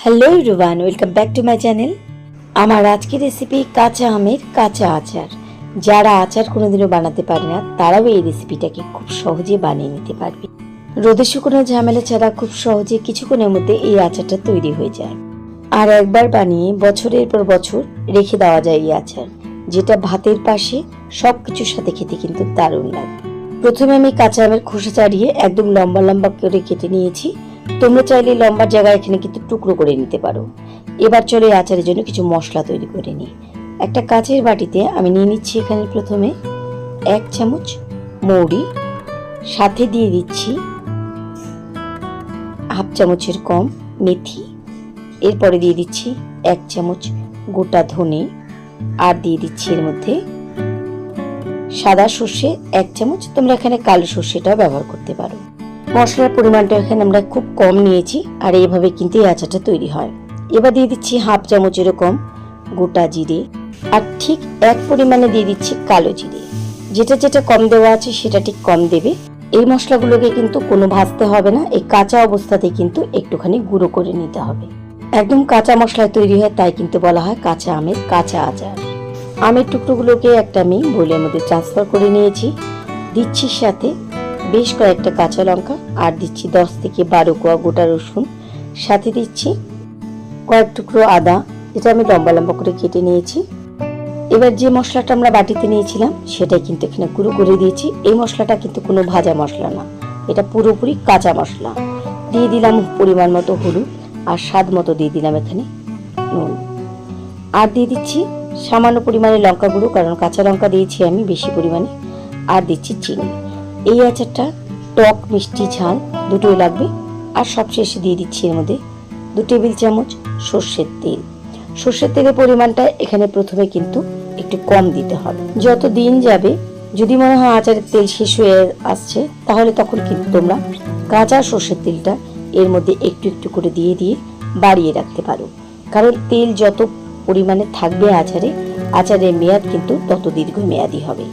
Hello everyone, welcome back to my channel. আমার আজকের recipe কাঁচা আমের কাঁচা আচার। যারা আচার কোনোদিনও বানাতে পারে না তারাও এই রেসিপিটাকে খুব সহজে বানিয়ে নিতে পারবে। রোদে শুকনো ঝামেলা ছাড়া খুব সহজে কিছুক্ষণের মধ্যে এই আচারটা তৈরি হয়ে যায়। আর একবার বানিয়ে বছরের পর বছর রেখে দেওয়া যায় এই আচার, যেটা ভাতের পাশে সব কিছুর সাথে খেতে কিন্তু দারুণ লাগে। প্রথমে আমি কাঁচা আমের খোসা ছাড়িয়ে একদম লম্বা লম্বা করে কেটে নিয়েছি। তোমরা চাইলে লম্বা জায়গায় এখানে কিন্তু টুকরো করে নিতে পারো। এবার চলো এই আচারের জন্য কিছু মশলা তৈরি করে নিই। একটা কাঁচের বাটিতে আমি নিয়ে নিচ্ছি এখানে প্রথমে 1 চামচ মৌরি, সাথে দিয়ে দিচ্ছি 1/2 চামচের কম মেথি, এরপরে দিয়ে দিচ্ছি 1 চামচ গোটা ধনে, আর দিয়ে দিচ্ছি এর মধ্যে সাদা সর্ষে 1 চামচ। তোমরা এখানে কালো সর্ষেটাও ব্যবহার করতে পারো। মশলার পরিমাণটা এখানে আমরা খুব কম নিয়েছি, আর এইভাবে কিন্তু এই আচারটা তৈরি হয়। এবার দিয়ে দিচ্ছি 1/2 চামচ এরকম গোটা জিরে, আর ঠিক এক পরিমাণে দিয়ে দিচ্ছি কালো জিরে। যেটা যেটা কম দেওয়া আছে সেটা ঠিক কম দেবে। এই মশলাগুলোকে কিন্তু কোনো ভাজতে হবে না, এই কাঁচা অবস্থাতে কিন্তু একটুখানি গুঁড়ো করে নিতে হবে। একদম কাঁচা মশলায় তৈরি হয়, তাই কিন্তু বলা হয় কাঁচা আমের কাঁচা আচার। আমের টুকরোগুলোকে একটা আমি বোলের মধ্যে ট্রান্সফার করে নিয়েছি। দিচ্ছি সাথে বেশ কয়েকটা কাঁচা লঙ্কা, আর দিচ্ছি 10 থেকে 12 কোয়া গোটা রসুন, সাথে দিচ্ছি কয়েক টুকরো আদা, যেটা আমি লম্বা লম্বা করে কেটে নিয়েছি। এবার যে মশলাটা আমরা বাটিতে নিয়েছিলাম সেটাই কিন্তু এখানে গুঁড়ো করে দিয়েছি। এই মশলাটা কিন্তু কোনো ভাজা মশলা না, এটা পুরোপুরি কাঁচা মশলা। দিয়ে দিলাম পরিমাণ মতো হলুদ, আর স্বাদ মতো দিয়ে দিলাম এখানে নুন, আর দিয়ে দিচ্ছি সামান্য পরিমাণে লঙ্কা গুঁড়ো, কারণ কাঁচা লঙ্কা দিয়েছি আমি বেশি পরিমাণে, আর দিচ্ছি চিনি। এই আচারটা টক মিষ্টি ঝাল দুটোই লাগবে। আর সবশেষে দিয়ে দিচ্ছি এর মধ্যে 2 টেবিল চামচ সর্ষের তেল। সর্ষের তেলের পরিমাণটা এখানে প্রথমে কিন্তু একটু কম দিতে হবে। যত দিন যাবে যদি মনে হয় আচারের তেল শেষ হয়ে আসছে, তাহলে তখন কিন্তু তোমরা কাঁচা সর্ষের তেলটা এর মধ্যে একটু একটু করে দিয়ে দিয়ে বাড়িয়ে রাখতে পারো। কারণ তেল যত পরিমাণে থাকবে আচারের মেয়াদ কিন্তু তত দীর্ঘ মেয়াদি হবে।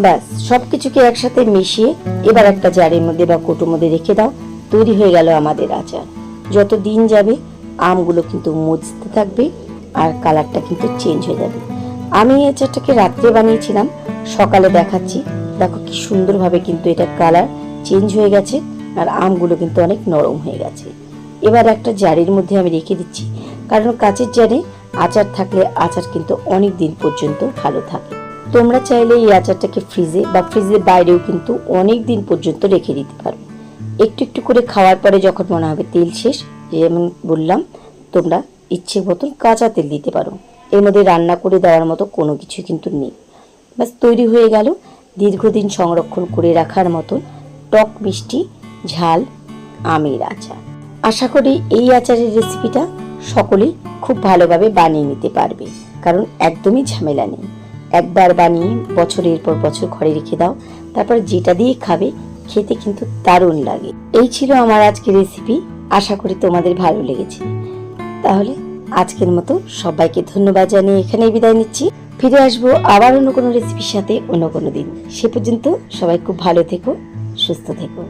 ব্যাস, সবকিছুকে একসাথে মিশিয়ে এবার একটা জারের মধ্যে বা কৌটোর মধ্যে রেখে দাও। তৈরি হয়ে গেল আমাদের আচার। যত দিন যাবে আমগুলো কিন্তু মজতে থাকবে, আর কালারটা কিন্তু চেঞ্জ হয়ে যাবে। আমি এই আচারটাকে রাত্রে বানিয়েছিলাম, সকালে দেখাচ্ছি। দেখো কি সুন্দরভাবে কিন্তু এটা কালার চেঞ্জ হয়ে গেছে, আর আমগুলো কিন্তু অনেক নরম হয়ে গেছে। এবার একটা জারের মধ্যে আমি রেখে দিচ্ছি, কারণ কাঁচের জারে আচার থাকলে আচার কিন্তু অনেক দিন পর্যন্ত ভালো থাকে। তোমরা চাইলে এই আচারটাকে ফ্রিজে বা ফ্রিজের বাইরেও কিন্তু অনেক দিন পর্যন্ত রেখে দিতে পারো। একটু একটু করে খাওয়ার পরে যখন মনে হবে তেল শেষ, যেমন বললাম, তোমরা ইচ্ছে মতন কাঁচা তেল দিতে পারো। এর মধ্যে রান্না করে দেওয়ার মতো কোনো কিছু কিন্তু নেই। ব্যাস, তৈরি হয়ে গেল দীর্ঘদিন সংরক্ষণ করে রাখার মতন টক মিষ্টি ঝাল আমের আচার। আশা করি এই আচারের রেসিপিটা সকলেই খুব ভালোভাবে বানিয়ে নিতে পারবে, কারণ একদমই ঝামেলা নেই। একবার বানিয়ে বছরের পর বছর ঘরে রেখে দাও, তারপর যেটা দিয়ে খাবে খেতে কিন্তু দারুণ লাগে। এই ছিল আমার আজকের রেসিপি। আশা করি তোমাদের ভালো লেগেছে। তাহলে আজকের মতো সবাইকে ধন্যবাদ জানিয়ে এখানেই বিদায় নিচ্ছি। ফিরে আসবো আবার অন্য কোনো রেসিপির সাথে অন্য কোনো দিন। সে পর্যন্ত সবাই খুব ভালো থেকো, সুস্থ থেকো।